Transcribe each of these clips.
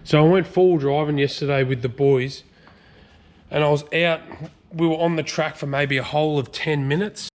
So I went full driving yesterday with the boys, and I was out, we were on the track for maybe a whole of 10 minutes.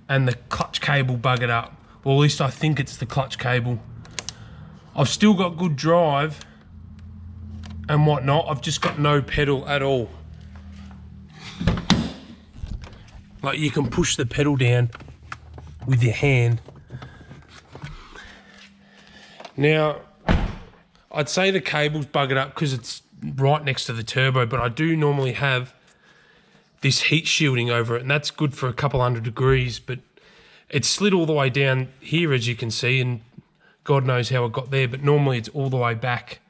And the clutch cable buggered up. Well, at least I think it's the clutch cable. I've still got good drive and whatnot. I've just got no pedal at all. Like, you can push the pedal down with your hand. Now, I'd say the cable's buggered up because it's right next to the turbo, but I do normally have this heat shielding over it, and that's good for a couple 100 degrees, but it's slid all the way down here, as you can see, and God knows how it got there, but normally it's all the way back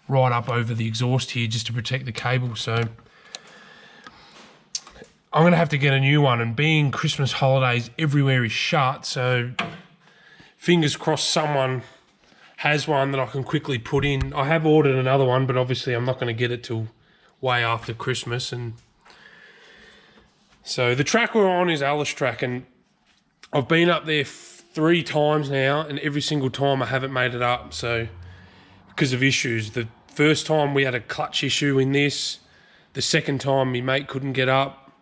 right up over the exhaust here just to protect the cable. So I'm gonna have to get a new one, and being Christmas holidays, everywhere is shut, so fingers crossed someone has one that I can quickly put in. I have ordered another one, but obviously I'm not gonna get it till way after Christmas. And so the track we're on is Alice track, and I've been up there 3 times now, and every single time I haven't made it up, so because of issues. The first time we had a clutch issue in this, the second time my mate couldn't get up,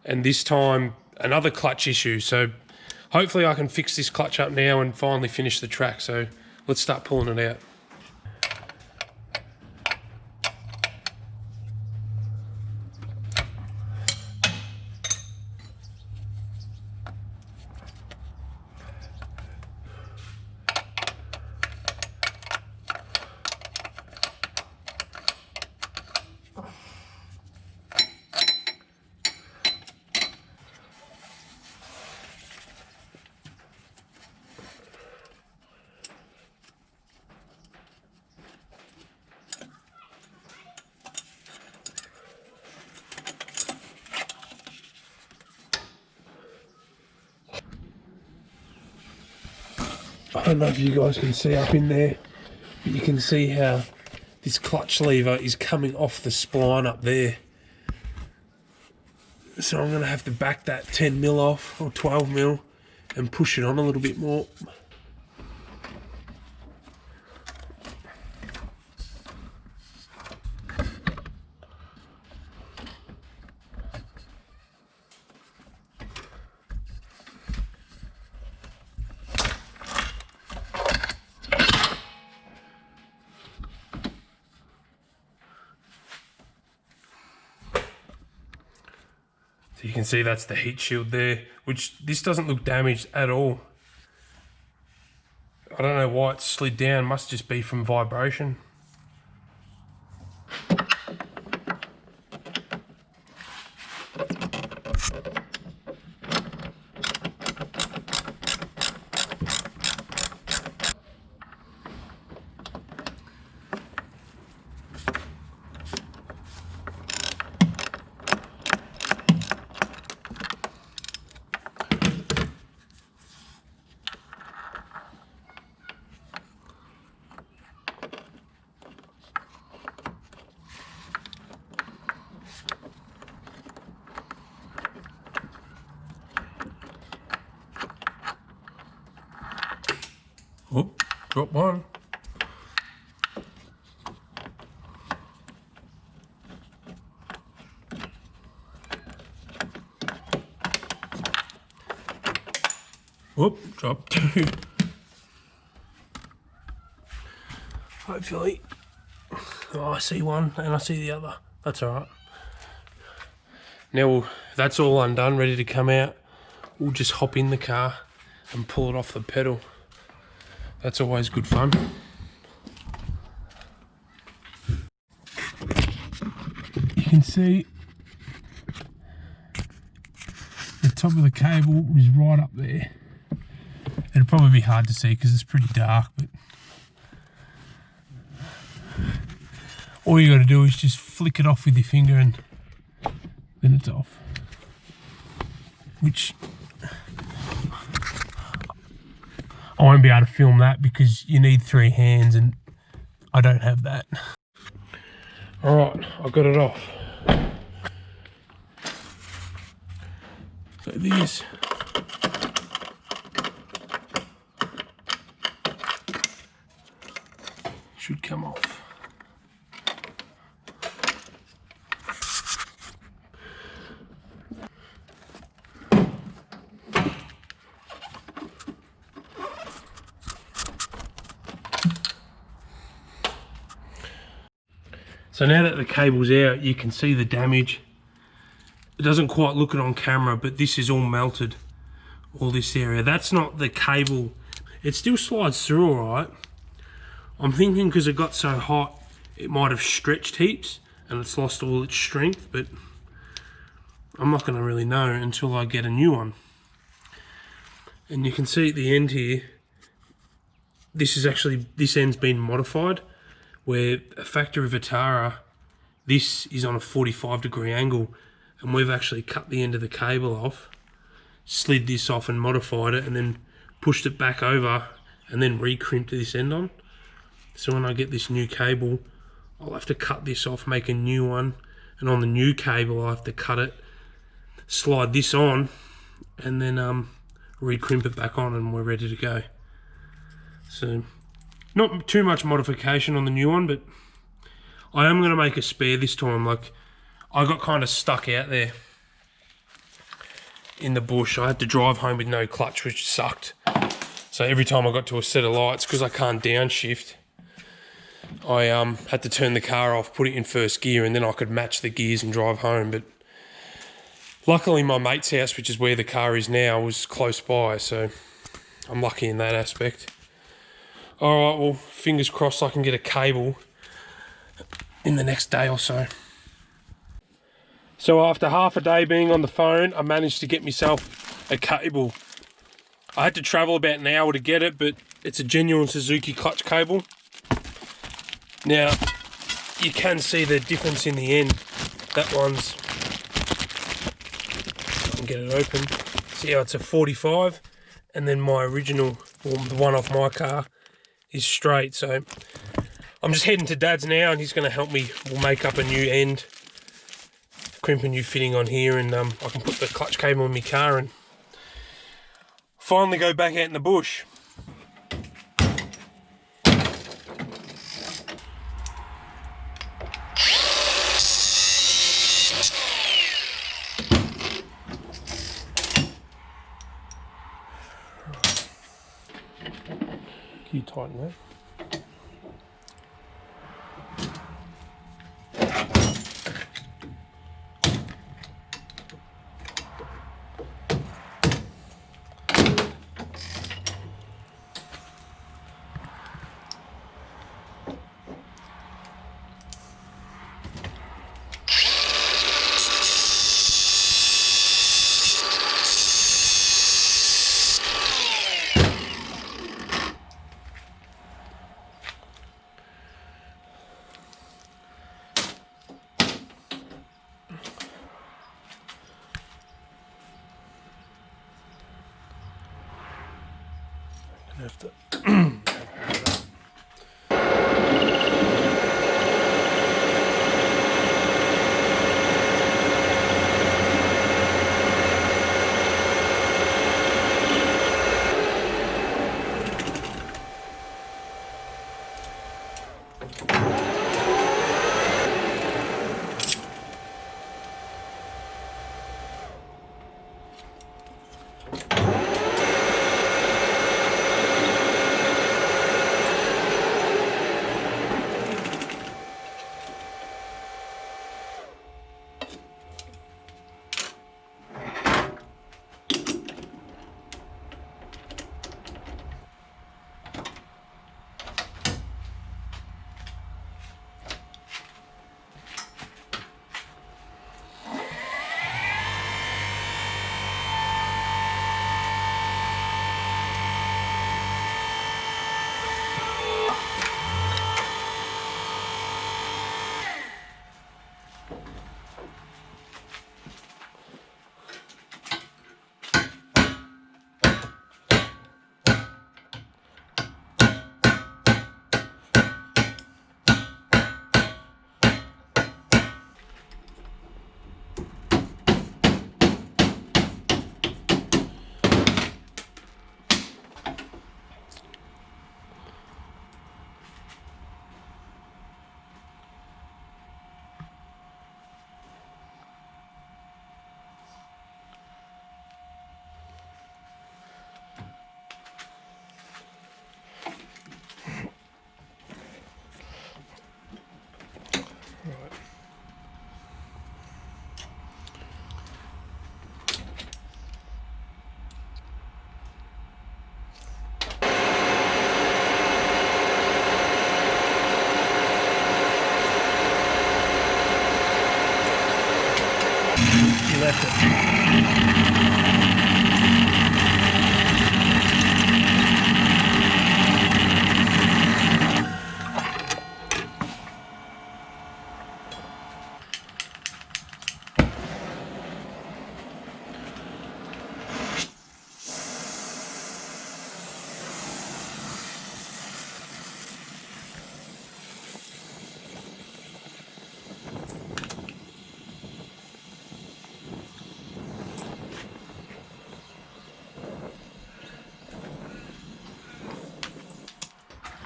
and this time another clutch issue. So hopefully I can fix this clutch up now and finally finish the track. So let's start pulling it out. I don't know if you guys can see up in there, but you can see how this clutch lever is coming off the spline up there. So I'm going to have to back that 10 mil off, or 12 mil, and push it on a little bit more. So you can see that's the heat shield there, which this doesn't look damaged at all. I don't know why it slid down, must just be from vibration. Oh, drop one. Whoop, drop 2. Hopefully. Oh, I see one and I see the other. That's all right. Now that's all undone, ready to come out. We'll just hop in the car and pull it off the pedal. That's always good fun. You can see the top of the cable is right up there. It'll probably be hard to see because it's pretty dark, but all you got to do is just flick it off with your finger and then it's off. Which I won't be able to film that because you need 3 hands and I don't have that. Alright, I got it off. So this should come off. So now that the cable's out, you can see the damage. It doesn't quite look it on camera, but this is all melted, all this area. That's not the cable. It still slides through all right. I'm thinking because it got so hot, it might have stretched heaps and it's lost all its strength, but I'm not gonna really know until I get a new one. And you can see at the end here, this end's been modified, where a factory Vitara, this is on a 45-degree angle, and we've actually cut the end of the cable off, slid this off and modified it, and then pushed it back over, and then re-crimped this end on. So when I get this new cable, I'll have to cut this off, make a new one, and on the new cable I'll have to cut it, slide this on, and then re-crimp it back on, and we're ready to go. So not too much modification on the new one, but I am going to make a spare this time. Like, I got kind of stuck out there in the bush. I had to drive home with no clutch, which sucked. So every time I got to a set of lights, because I can't downshift, I had to turn the car off, put it in first gear, and then I could match the gears and drive home. But luckily my mate's house, which is where the car is now, was close by, so I'm lucky in that aspect. Alright, well, fingers crossed I can get a cable in the next day or so. So after half a day being on the phone, I managed to get myself a cable. I had to travel about an hour to get it, but it's a genuine Suzuki clutch cable. Now, you can see the difference in the end. That one's, I can get it open. See how it's a 45, and then my original, or the one off my car, is straight. So I'm just heading to Dad's now, and he's going to help me. We'll make up a new end, crimp a new fitting on here, and I can put the clutch cable in my car and finally go back out in the bush. Can you tighten that? Have to You left it.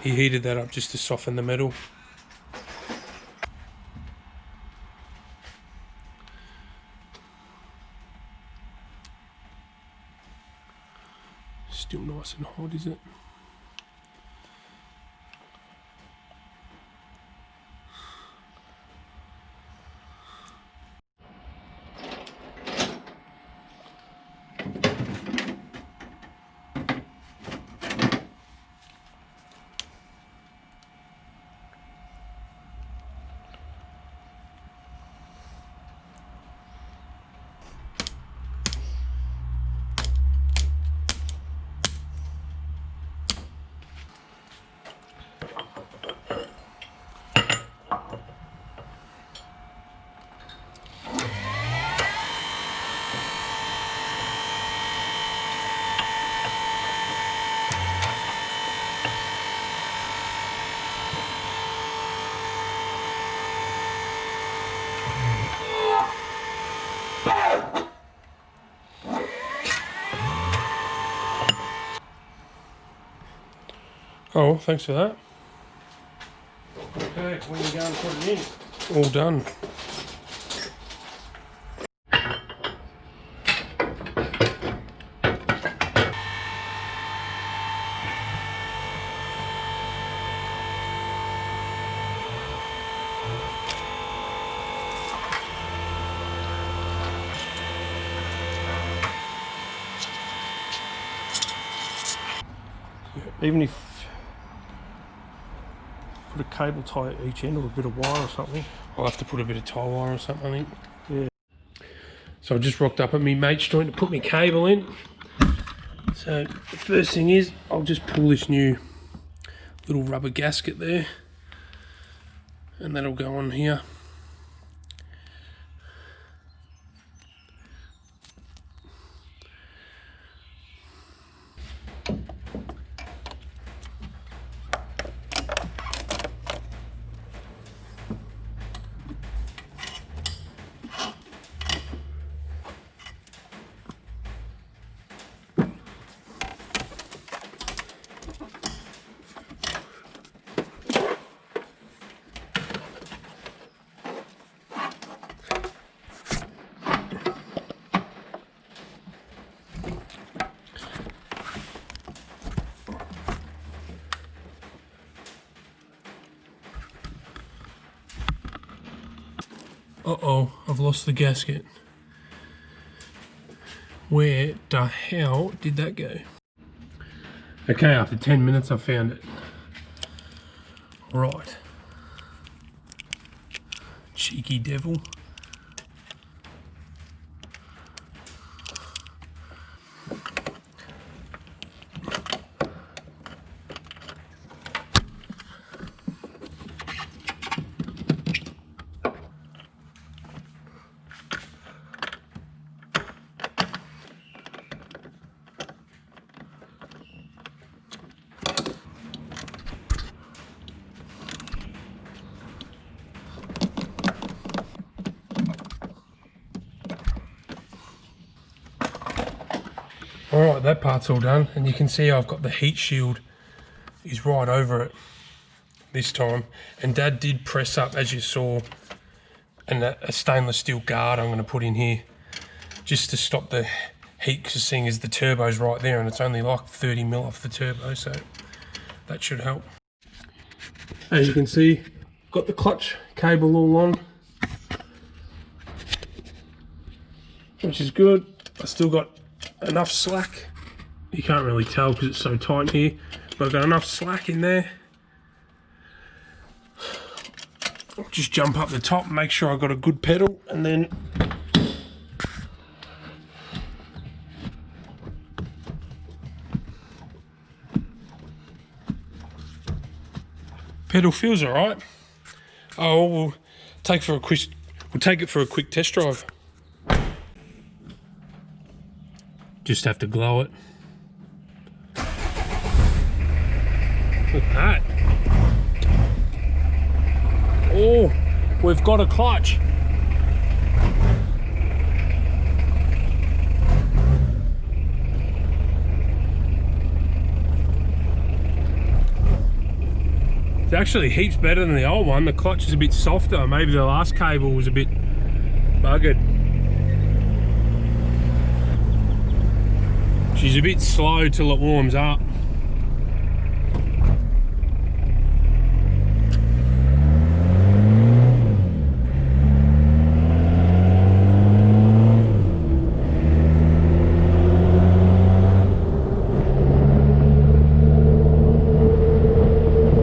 He heated that up just to soften the metal. Still nice and hot, is it? Oh, thanks for that. Okay, when you go and put it in? All done. Even if put a cable tie at each end or a bit of wire or something. I'll have to put a bit of tie wire or something, I think. Yeah. So I just rocked up at my mate's joint to put my cable in. So the first thing is, I'll just pull this new little rubber gasket there, and that'll go on here. Uh-oh, I've lost the gasket. Where the hell did that go? Okay, after 10 minutes I found it. Right. Cheeky devil. Alright, that part's all done, and you can see I've got the heat shield is right over it this time. And Dad did press up, as you saw, and a stainless steel guard I'm going to put in here just to stop the heat, because seeing as the turbo's right there and it's only like 30 mil off the turbo, so that should help. As you can see, got the clutch cable all on, which is good. I still got enough slack. You can't really tell because it's so tight here, but I've got enough slack in there. I'll just jump up the top, make sure I've got a good pedal, and then Pedal feels all right. Oh, we'll take it for a quick test drive. Just have to glow it. Look at that. Oh, we've got a clutch. It's actually heaps better than the old one. The clutch is a bit softer. Maybe the last cable was a bit buggered. She's a bit slow till it warms up.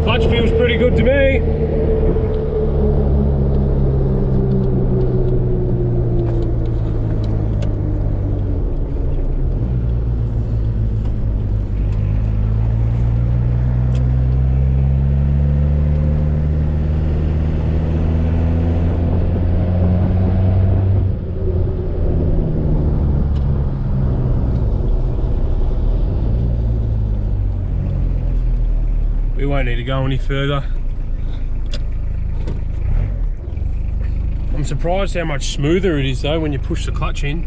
Clutch feels pretty good to me. We won't need to go any further. I'm surprised how much smoother it is though when you push the clutch in.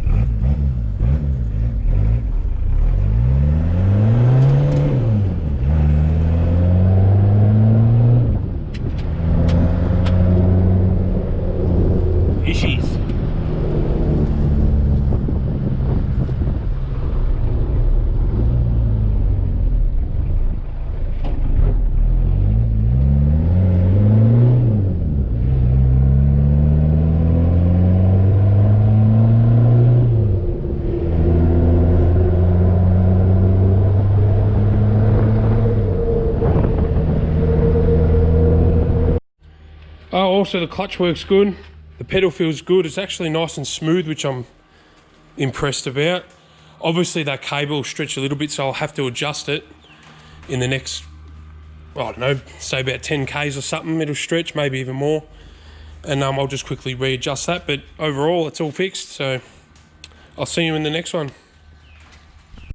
Issues. Oh, also the clutch works good. The pedal feels good. It's actually nice and smooth, which I'm impressed about. Obviously that cable will stretch a little bit, so I'll have to adjust it in the next, I don't know, say about 10 Ks or something. It'll stretch, maybe even more. And I'll just quickly readjust that. But overall, it's all fixed. So I'll see you in the next one.